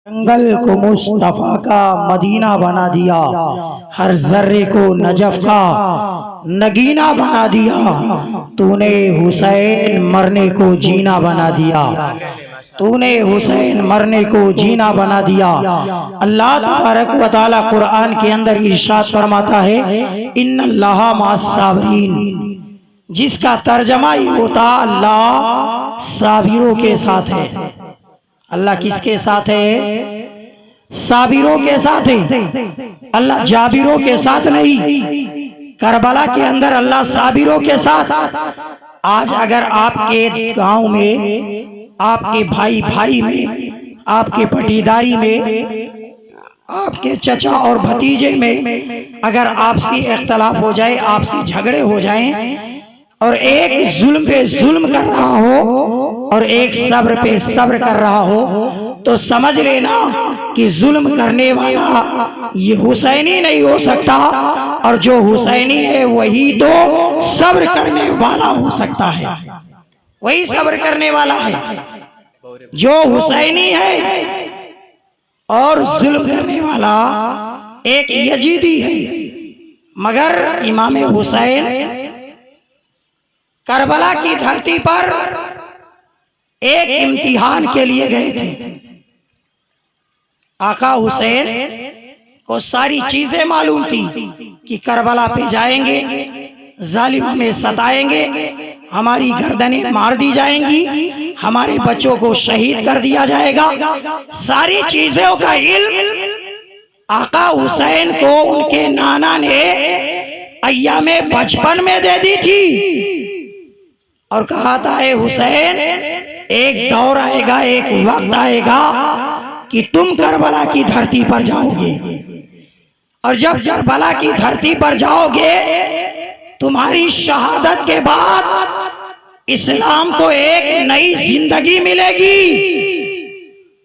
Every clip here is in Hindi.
जंगल को मुस्तफा का मदीना बना दिया, हर जर्रे को नजफ का नगीना बना दिया। तूने हुसैन मरने को जीना बना दिया, तूने हुसैन मरने को जीना बना दिया। अल्लाह तबारक व तआला कुरान के अंदर इरशाद फरमाता है, इन्नल्लाहा मअस-साबिरीन, जिसका तर्जमा ये होता अल्लाह साबिरों के साथ है। अल्लाह किसके साथ है? साबिरों के साथ है। अल्लाह जाबिरों के साथ नहीं। करबला के अंदर अल्लाह साबिरों के साथ। आज अगर आपके गांव में, आपके भाई भाई में, आपके पटीदारी में, आपके चचा और भतीजे में अगर आपसी इख्तलाफ हो जाए, आपसी झगड़े हो जाएं, और एक जुल्म पे जुल्म कर रहा हो और एक सब्र पे सब्र कर रहा हो, तो समझ लेना कि जुल्म करने वाला ये हुसैनी नहीं हो सकता, और जो हुसैनी है वही तो सब्र करने वाला हो सकता है। वही सब्र करने वाला है जो हुसैनी है, और जुल्म करने वाला एक यजीदी है। मगर इमाम हुसैन करबला की धरती पर एक इम्तिहान के लिए गए थे। आका हुसैन को सारी चीजें मालूम थी कि करबला पे जाएंगे, जालिम हमें सताएंगे, हमारी गर्दनें मार दी जाएंगी, हमारे बच्चों को शहीद कर दिया जाएगा। सारी चीजों का इल्म आका हुसैन को उनके नाना ने अय्यामे बचपन में दे दी थी, और कहा था, ए हुसैन, एक दौर आएगा, एक वक्त आएगा कि तुम करबला की धरती पर जाओगे, और जब करबला की धरती पर जाओगे, तुम्हारी शहादत के बाद इस्लाम को एक नई जिंदगी मिलेगी।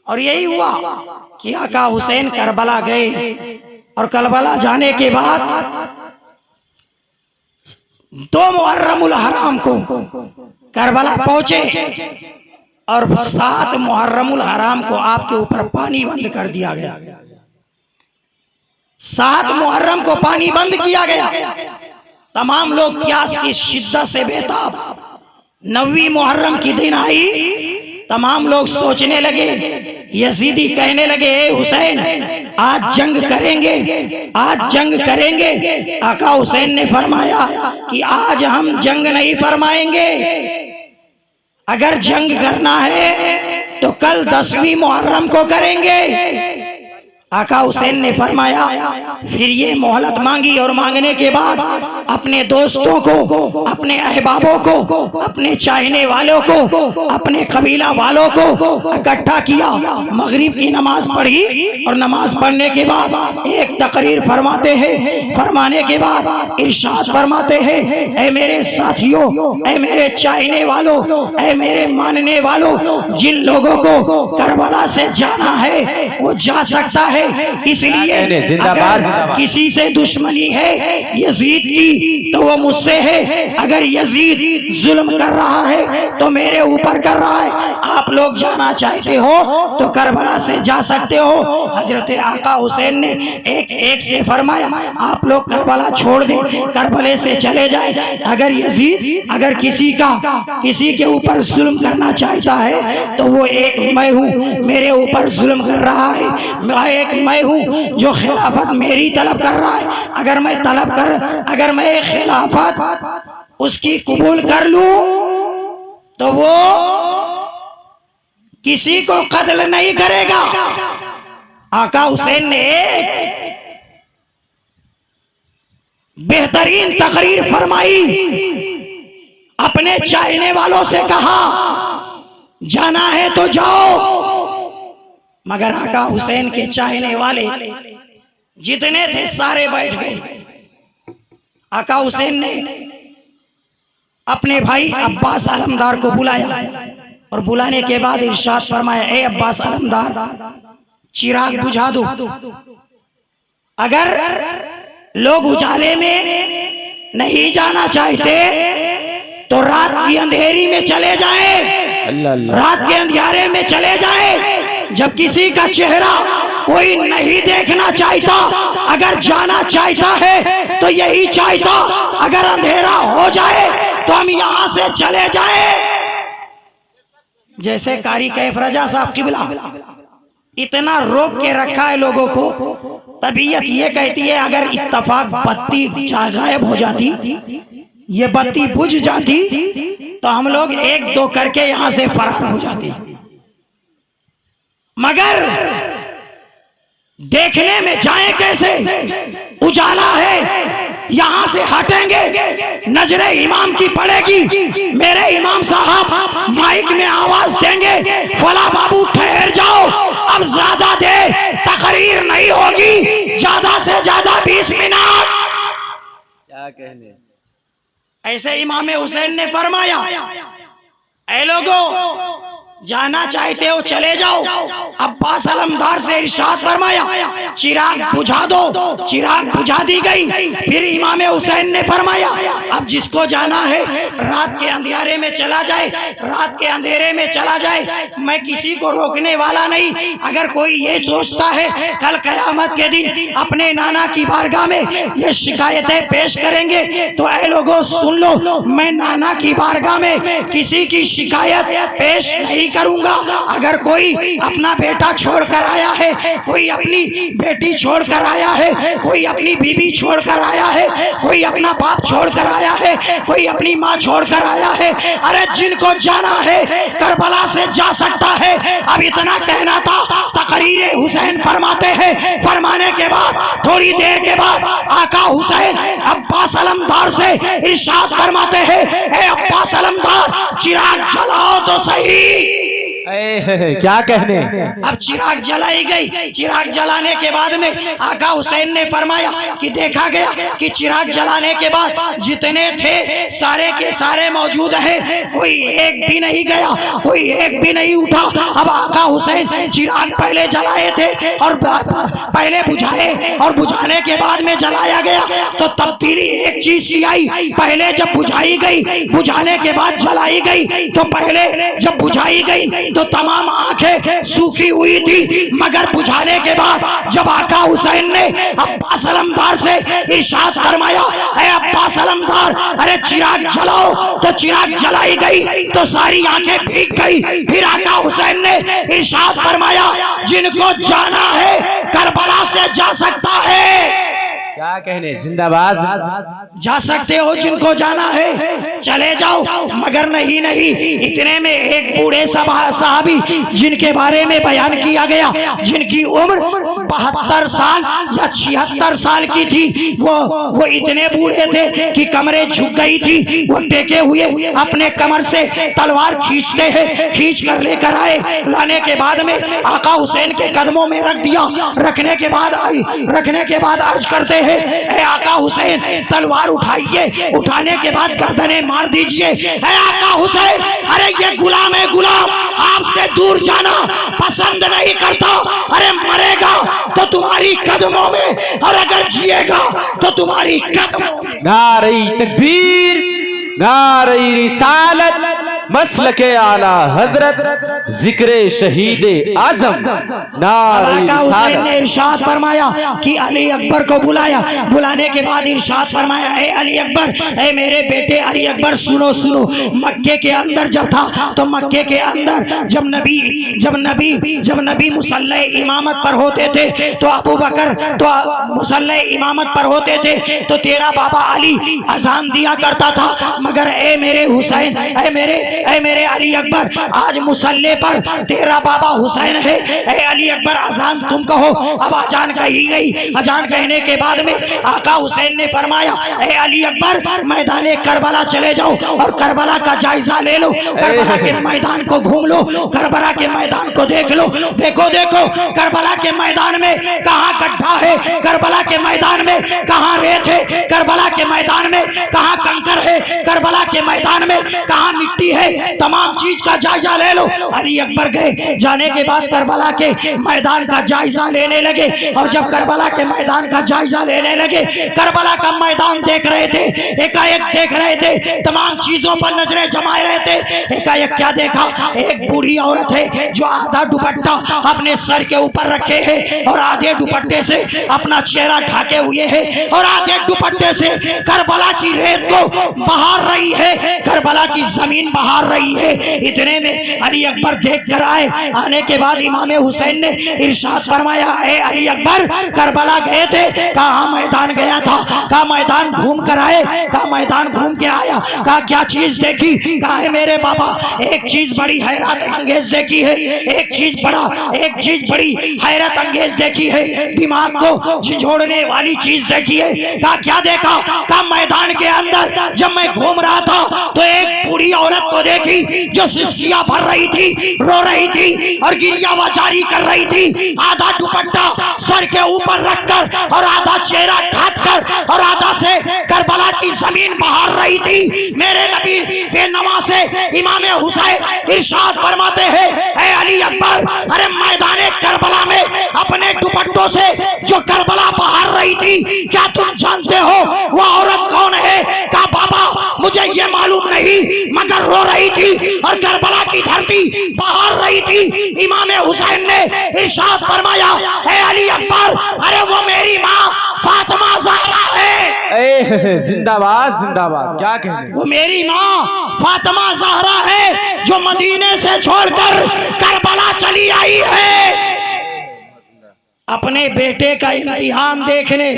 और यही हुआ कि आका हुसैन करबला गए, और करबला जाने के बाद 2 मुहर्रमुल हराम को करबला पहुंचे, और 7 मुहर्रमुल हराम को आपके ऊपर पानी बंद कर दिया गया। 7 मुहर्रम को पानी बंद किया गया। तमाम लोग प्यास की शिद्दत से बेताब। 9वीं मुहर्रम की दिन आई, तमाम लोग सोचने लगे, यजीदी कहने लगे, ए हुसैन, आज जंग करेंगे, आज जंग करेंगे। आका हुसैन ने फरमाया कि आज हम जंग नहीं फरमाएंगे, अगर जंग करना है तो कल 10वीं मुहर्रम को करेंगे। आका हुसैन ने फरमाया, फिर ये मोहलत मांगी, और मांगने के बाद अपने दोस्तों को, अपने अहबाबों को, अपने चाहने वालों को, अपने कबीला वालों को इकट्ठा किया। मगरिब की नमाज पढ़ी, और नमाज पढ़ने के बाद एक तकरीर फरमाते हैं। फरमाने के बाद इरशाद फरमाते हैं, ऐ मेरे साथियों, ऐ मेरे चाहने वालों, ऐ मेरे मानने वालों, जिन लोगों को करबला से जाना है वो जा सकता है। इसलिए अगर किसी से दुश्मनी है यजीद की तो वो मुझसे है। अगर यजीद जुल्म कर रहा है तो मेरे ऊपर कर रहा है। आप लोग जाना चाहते हो तो करबला से जा सकते हो। हजरत आका हुसैन ने एक एक से फरमाया, आप लोग करबला छोड़ दें, करबले से चले जाए। अगर यजीद, अगर किसी के ऊपर जुल्म करना चाहता है तो वो एक मैं हूँ, मेरे ऊपर जुल्म कर रहा है। मैं हूँ जो खिलाफत मेरी तलब कर रहा है। अगर मैं खिलाफत उसकी कबूल कर लूं तो वो किसी को कत्ल नहीं करेगा। आका हुसैन ने बेहतरीन तकरीर फरमाई, अपने चाहने वालों से कहा, जाना है तो जाओ। मगर आका हुसैन के चाहने वाले जितने थे सारे बैठ गए। आका हुसैन ने अपने भाई अब्बास अलमदार को बुलाया, और बुलाने के बाद इरशाद फरमाया, ए अब्बास अलमदार, चिराग बुझा दो। अगर लोग उजाले में नहीं जाना चाहते तो रात की अंधेरी में चले जाएं, रात के अंधियारे में चले जाएं, जब किसी का चेहरा कोई नहीं देखना चाहता, अगर जाना चाहता है तो यही चाहता, अगर अंधेरा हो जाए तो हम यहां से चले जाए। जैसे कारी कैफ रजा साहब किबला इतना रोक के रखा है लोगों को, तबीयत ये कहती है अगर इत्तफाक बत्ती गायब हो जाती, ये बत्ती बुझ जाती, तो हम लोग एक दो करके यहां से फरार हो जाते। मगर देखने में जाए कैसे, उजाला है, यहां से हटेंगे, नजरे इमाम की पड़ेगी, मेरे इमाम साहब माइक में आवाज देंगे, फला बाबू ठहर जाओ, अब ज्यादा देर तकरीर नहीं होगी, ज्यादा से ज्यादा 20 मिनट। क्या कहने, ऐसे इमाम हुसैन ने फरमाया, ऐ लोगों जाना चाहते हो चले जाओ। अब्बास अलमदार से इरशाद फरमाया, चिराग बुझा दो, चिराग बुझा दी गई। फिर इमाम हुसैन ने फरमाया, अब जिसको जाना है रात के अंधेरे में चला जाए, रात के अंधेरे में चला जाए, मैं किसी को रोकने वाला नहीं। अगर कोई ये सोचता है कल कयामत के दिन अपने नाना की बारगाह में ये शिकायतें पेश करेंगे, तो ऐ लोगों सुन लो, मैं नाना की बारगाह में किसी की शिकायत पेश नहीं करूंगा। अगर कोई अपना बेटा छोड़कर आया है, कोई अपनी बेटी छोड़कर आया है, कोई अपनी बीबी छोड़कर आया है, कोई अपना बाप छोड़कर आया है, कोई अपनी माँ छोड़कर आया है, अरे जिनको जाना है करबला से जा सकता है। अब इतना कहना था, तकरीर हुसैन फरमाते हैं, फरमाने के बाद थोड़ी देर के बाद आका हुसैन अब्बास अलमदार से इरशाद फरमाते हैं, ए अब्बास अलमदार चिराग जलाओ तो सही। क्या कहने, अब चिराग जलाई गई। चिराग जलाने के बाद में आका हुसैन ने फरमाया कि देखा गया कि चिराग जलाने के बाद जितने थे सारे के सारे मौजूद हैं, कोई एक भी नहीं गया, कोई एक भी नहीं उठा। अब आका हुसैन चिराग पहले जलाए थे और पहले बुझाए और बुझाने के बाद में जलाया गया, तो तब्दीली एक चीज की आई। पहले जब बुझाई गई, बुझाने के बाद जलाई गई, तो पहले जब बुझाई गई तो तमाम आंखें सूखी हुई थी, मगर बुझाने के बाद जब आका हुसैन ने अब्बास अलमदार से इरशाद फरमाया, ऐ अब्बास अलमदार अरे चिराग जलाओ, तो चिराग जलाई गई तो सारी आंखें भीग गई। फिर आका हुसैन ने इरशाद फरमाया, जिनको जाना है करबला से जा सकता है। क्या कहने, जिंदाबाद, जा सकते हो, जिनको जाना है चले जाओ। मगर नहीं नहीं, इतने में एक बूढ़े साहबी जिनके बारे में बयान किया गया, जिनकी उम्र 72 साल या 76 साल की थी, वो इतने बूढ़े थे कि कमरे झुक गई थी। वो टेके हुए अपने कमर से तलवार खींचते हैं, खींच कर लेकर आए। लाने के बाद में आका हुसैन के कदमों में रख दिया। रखने के बाद अर्ज करते हैं, ऐ आका हुसैन तलवार उठाइए, उठाने के बाद गर्दनें मार दीजिए। ऐ आका हुसैन अरे ये गुलाम है, गुलाम आपसे दूर जाना पसंद नहीं करता। अरे मरेगा तो तुम्हारी कदमों में, और अगर जिएगा तो तुम्हारी कदमों में। नारे तकबीर, नारे रिसालत, मसलके आला हजरत, जिक्रे शहीद आजम। आका हुसैन ने इरशाद फरमाया कि अली अकबर को बुलाया। बुलाने के बाद इरशाद फरमाया, ए अली अकबर, ए मेरे बेटे अली अकबर, सुनो सुनो। मक्के के अंदर जब था, तो मक्के के अंदर जब नबी मुसल्ले इमामत पर होते थे, तो अबू बकर तो मुसल्ले इमामत पर होते थे, तो तेरा बाबा अली अजान दिया करता था। मगर ए मेरे हुसैन, ए मेरे अली अकबर, आज मुसल्ले पर तेरा बाबा हुसैन है। ए अली अकबर अजान तुम कहो। अब अजान कही गई। अजान कहने के बाद में आका हुसैन ने फरमाया, ए अली अकबर मैदाने करबला चले जाओ और करबला का जायजा ले लो, करबला के मैदान को घूम लो, करबला के मैदान को देख लो। देखो देखो करबला के मैदान में कहाँ गड्ढा है, करबला के मैदान में कहाँ रेत है, करबला के मैदान में कहाँ कंकर है, करबला के मैदान में कहाँ मिट्टी है। है, तमाम चीज का जायजा ले लो। अली अकबर गए, जाने के बाद करबला के मैदान का जायजा लेने लगे। और जब करबला के मैदान का जायजा लेने लगे, करबला का मैदान देख रहे थे, एकाएक देख रहे थे, तमाम चीजों पर नजरें जमाए रहे थे। एकाएक क्या देखा, एक बूढ़ी औरत है जो आधा दुपट्टा अपने सर के ऊपर रखे है और आधे दुपट्टे से अपना चेहरा ढाके हुए है और आधे दुपट्टे से करबला की रेत को बहार रही है, करबला की जमीन बहार रही है। इतने में अली अकबर देख कर आए। आने के बाद इमाम हुसैन ने इरशाद फरमाया, ए अली अकबर, करबला गए थे? कहा मैदान गया था। कहा मैदान घूम कर आए? कहा मैदान घूम के आया। कहा क्या चीज देखी? कहा है मेरे बाबा, एक चीज बड़ी हैरत अंगेज देखी है, एक चीज बड़ी हैरत अंगेज देखी है, दिमाग को झिझोड़ने वाली चीज देखी है। कहा क्या देखा? कहा मैदान के अंदर जब मैं घूम रहा था तो एक बूढ़ी औरत को देखी जो सिसकियां भर रही थी, रो रही थी और गिरियावा जारी कर रही थी, आधा दुपट्टा सर के ऊपर रखकर और आधा चेहरा ढककर और आधा से करबला की जमीन बहार रही थी। मेरे नबी के नवासे इमाम हुसैन इरशाद फरमाते हैं, ए अली अकबर, अरे मैदाने करबला में अपने दुपट्टों से जो करबला बहार रही थी, क्या तुम जानते हो वो औरत कौन है? कहा बाबा मुझे ये मालूम नहीं, मगर रो रही थी और करबला की धरती बहार रही थी। इमाम हुसैन ने इरशाद फरमाया, ए अली अकबर, अरे वो मेरी माँ फातिमा ज़हरा है। जिंदाबाद जिंदाबाद, क्या कहने, वो मेरी माँ फातिमा ज़हरा है जो मदीने से छोड़कर करबला चली आई है अपने बेटे का इम्तिहान देखने।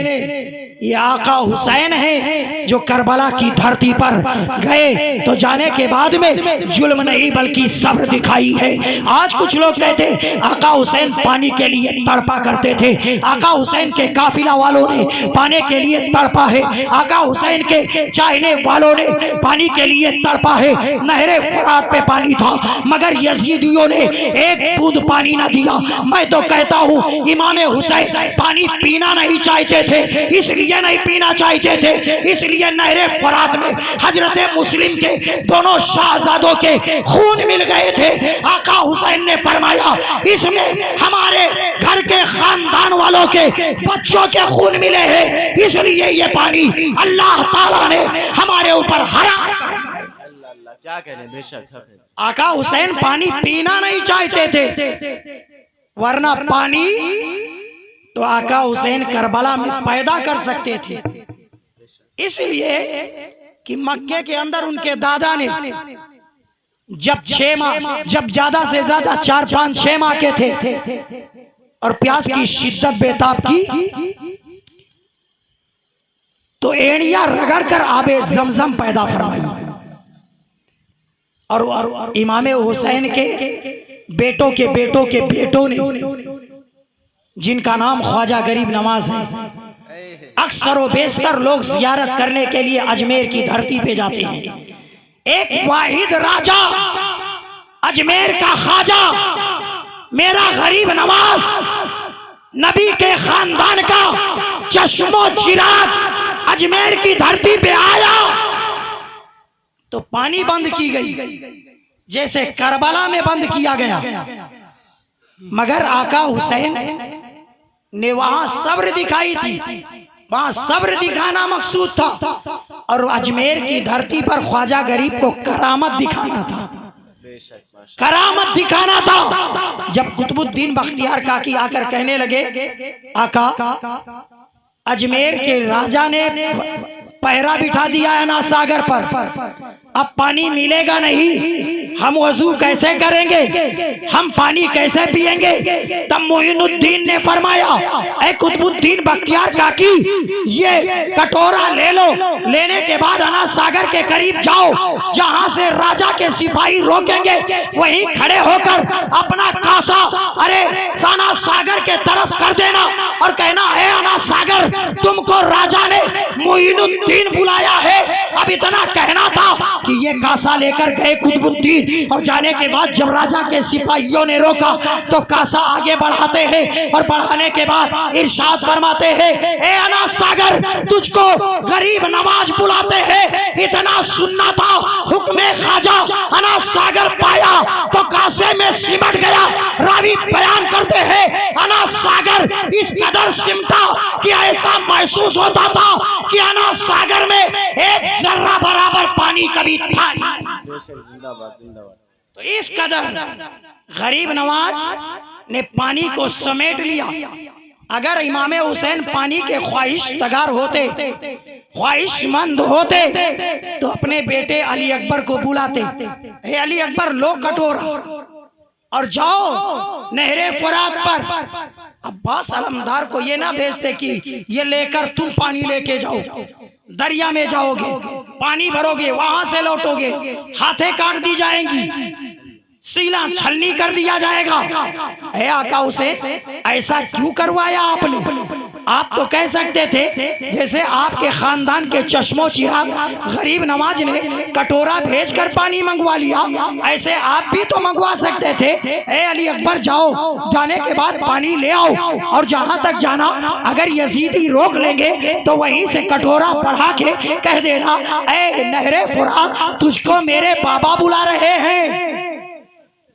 ये आका हुसैन है जो करबला की धरती पर गए तो जाने के बाद में जुल्म नहीं बल्कि सब्र दिखाई है। आज कुछ लोग कहते हैं आका हुसैन पानी के लिए तड़पा करते थे, आका हुसैन के काफिला वालों ने पानी के लिए तड़पा है, आका हुसैन के चाहने वालों ने पानी के लिए तड़पा है। नहरे फरात पे पानी था मगर यजीदियों ने एक बूंद पानी न दिया। मैं तो कहता हूँ इमाम हुसैन पानी पीना नहीं चाहते थे, इसलिए नहीं पीना चाहते थे, इसलिए नहरे फरात में हजरत मुस्लिम के दोनों शाहजादों के खून मिल गए थे। आका हुसैन ने फरमाया इसमें हमारे घर के खानदान वालों के बच्चों के खून मिले हैं, इसलिए ये पानी अल्लाह ताला ने हमारे ऊपर हराम कर दिया। क्या कह रहे हैं, बेशक आका हुसैन पानी पीना नहीं चाहते थे, वरना पानी तो आका हुसैन करबला में पैदा कर सकते थे। इसलिए कि मक्के के अंदर उनके दादा ने जब 6 माह, जब ज्यादा से ज्यादा 4, 5, 6 माह के थे और प्यास की शिद्दत बेताब की तो एड़िया रगड़ कर आबे जमजम पैदा फरमाई। और इमाम हुसैन के बेटों के बेटों ने जिनका नाम ख्वाजा गरीब नवाज है, अक्सर व बेशतर लोग जियारत करने के लिए अजमेर की धरती पे जाते हैं। एक वाहिद राजा अजमेर का ख्वाजा मेरा गरीब नवाज नबी के खानदान का चश्मो चिराग अजमेर की धरती पे आया तो पानी बंद की गई जैसे करबला में बंद किया गया, मगर आका हुसैन ने वहां सब्र दिखाई थी, वहां सब्र दिखाना मकसूद था और अजमेर की धरती पर ख्वाजा गरीब को करामत दिखाना था, करामत दिखाना था। जब कुतुबुद्दीन बख्तियार काकी आकर कहने लगे आका अजमेर के राजा ने पहरा बिठा दिया है ना सागर पर, अब पानी मिलेगा नहीं, हम वजू कैसे करेंगे, हम पानी कैसे पिएंगे? तब मोइनुद्दीन ने फरमाया ऐ कुतुबुद्दीन बख्तियार काकी ये कटोरा ले लो, लेने के बाद अना सागर के करीब जाओ, जहां से राजा के सिपाही रोकेंगे वहीं खड़े होकर अपना कासा अरे साना सागर के तरफ कर देना और कहना है अना सागर तुमको राजा ने मोइनुद्दीन बुलाया है। अब इतना कहना था कि ये कासा लेकर गए कुतुबुद्दीन, और जाने के बाद जब राजा के सिपाहियों ने रोका तो कासा आगे बढ़ाते हैं और बढ़ाने के बाद इरशाद फरमाते हैं, ए अनास सागर, तुझको गरीब नवाज बुलाते हैं, इतना सुनना था हुक्मे ख्वाजा। अनास सागर पाया तो कासे में सिमट गया। रावी बयान करते हैं अनास सागर इस कदर सिमटा कि ऐसा महसूस होता था कि अनास सागर में एक जर्रा बराबर पानी कभी था नहीं। बेशक, जिंदाबाद जिंदाबाद। तो इस कदर गरीब नवाज ने पानी को समेट लिया। अगर इमाम हुसैन पानी के ख्वाहिश तगार होते, ख्वाहिशमंद होते, तो अपने बेटे अली अकबर को बुलाते, हे अली अकबर लो कटोरा और जाओ नहरे फुरात पर। अब्बास अलमदार को ये ना भेजते कि ये लेकर तुम पानी लेके जाओ, दरिया में जाओगे, पानी भरोगे, वहां से लौटोगे, हाथें काट दी जाएंगी, सीला छलनी कर दिया जाएगा। है आका उसे ऐसा क्यों करवाया आपने? आप तो कह सकते थे जैसे आपके खानदान के चश्मो चिराग गरीब नवाज ने कटोरा भेजकर पानी मंगवा लिया, ऐसे आप भी तो मंगवा सकते थे। ए अली अकबर जाओ, जाने के बाद पानी ले आओ, और जहां तक जाना अगर यजीदी रोक लेंगे तो वहीं से कटोरा बढ़ा के कह देना, ए नहरे फुरात, तुझको मेरे बाबा बुला रहे हैं,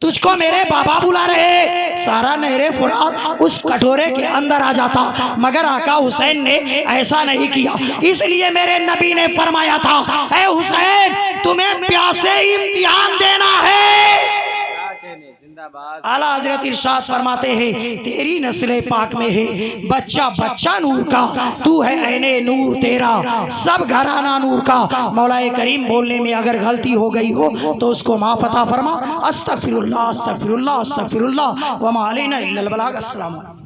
तुझको मेरे बाबा बुला रहे। सारा नहरे फुरात उस कटोरे के अंदर आ जाता, मगर आका हुसैन ने ऐसा नहीं किया। इसलिए मेरे नबी ने फरमाया था, ऐ हुसैन तुम्हें प्यासे इम्तिहान देना है। आला हजरत इरशाद फरमाते हैं, तेरी नस्ले पाक में है बच्चा बच्चा नूर का, तू है ऐने नूर तेरा सब घराना नूर का। मौलाए करीम बोलने में अगर गलती हो गई हो तो उसको माफ अता फरमा। अस्तगफिरुल्लाह अस्तगफिरुल्लाह अस्तगफिरुल्लाह व मा अलैना इल्लल बलाग। अस्सलाम।